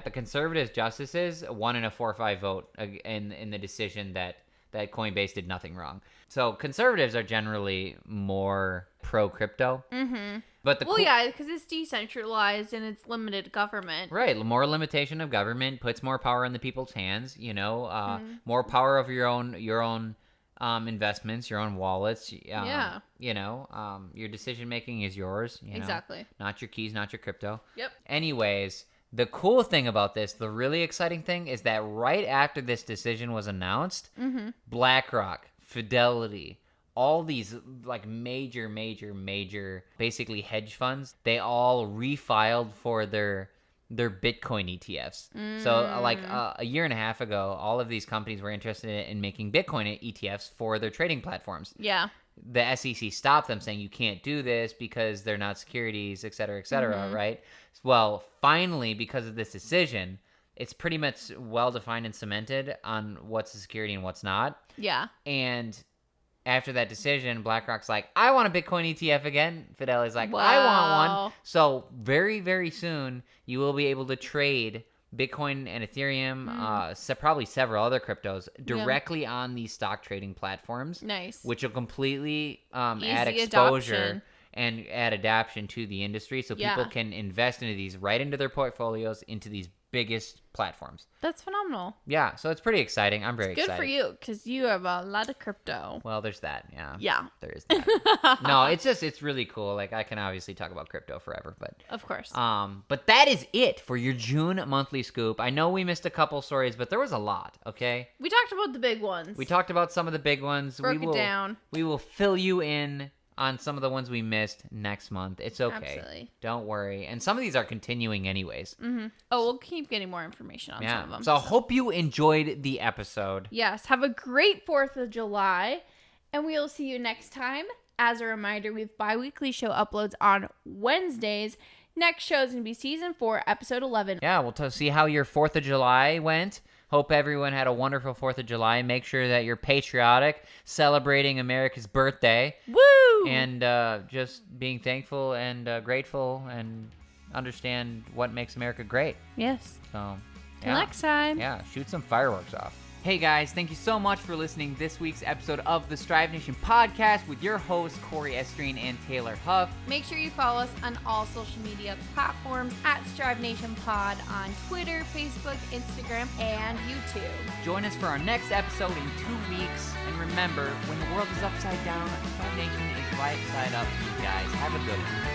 The conservative justices won in a 4-5 vote in the decision that Coinbase did nothing wrong. So conservatives are generally more pro-crypto. Mm-hmm. But because it's decentralized and it's limited government. Right, more limitation of government puts more power in the people's hands. More power of your own investments, your own wallets. Your decision making is yours. Exactly. Not your keys, not your crypto. Yep. Anyways, the cool thing about this, the really exciting thing, is that right after this decision was announced, BlackRock, Fidelity, all these like major basically hedge funds, they all refiled for their Bitcoin ETFs. So like a year and a half ago, all of these companies were interested in making Bitcoin ETFs for their trading platforms. Yeah. The SEC stopped them, saying you can't do this because they're not securities, et cetera, right? Well, finally, because of this decision, it's pretty much well-defined and cemented on what's a security and what's not. Yeah. And after that decision, BlackRock's like, I want a Bitcoin ETF again. Fidelity's like, wow. I want one. So very, very soon, you will be able to trade Bitcoin and Ethereum, probably several other cryptos, directly on these stock trading platforms. Nice. Which will completely add Easy exposure adoption. and add adoption to the industry, so people can invest into these right into their portfolios, into these biggest platforms. That's phenomenal. Yeah, so it's pretty exciting. I'm very excited. Good for you, because you have a lot of crypto. Well, there's that. Yeah. Yeah. There is that. No, it's really cool. Like, I can obviously talk about crypto forever, but of course. But that is it for your June monthly scoop. I know we missed a couple stories, but there was a lot. Okay. We talked about the big ones. We talked about some of the big ones. Broke it down. We will fill you in on some of the ones we missed next month. It's okay. Absolutely. Don't worry. And some of these are continuing anyways. Mm-hmm. Oh, we'll keep getting more information on some of them. So I hope you enjoyed the episode. Yes. Have a great 4th of July. And we will see you next time. As a reminder, we have bi-weekly show uploads on Wednesdays. Next show is going to be season 4, episode 11. Yeah, we'll see how your 4th of July went. Hope everyone had a wonderful 4th of July. Make sure that you're patriotic, celebrating America's birthday. Woo! And just being thankful and grateful and understand what makes America great. Yes. So, Till next time. Yeah, shoot some fireworks off. Hey guys, thank you so much for listening to this week's episode of the Strive Nation podcast with your hosts Cory, Estreen, and Taylor Huff. Make sure you follow us on all social media platforms at Strive Nation Pod on Twitter, Facebook, Instagram, and YouTube. Join us for our next episode in 2 weeks. And remember, when the world is upside down, Strive Nation is right side up. You guys, have a good one.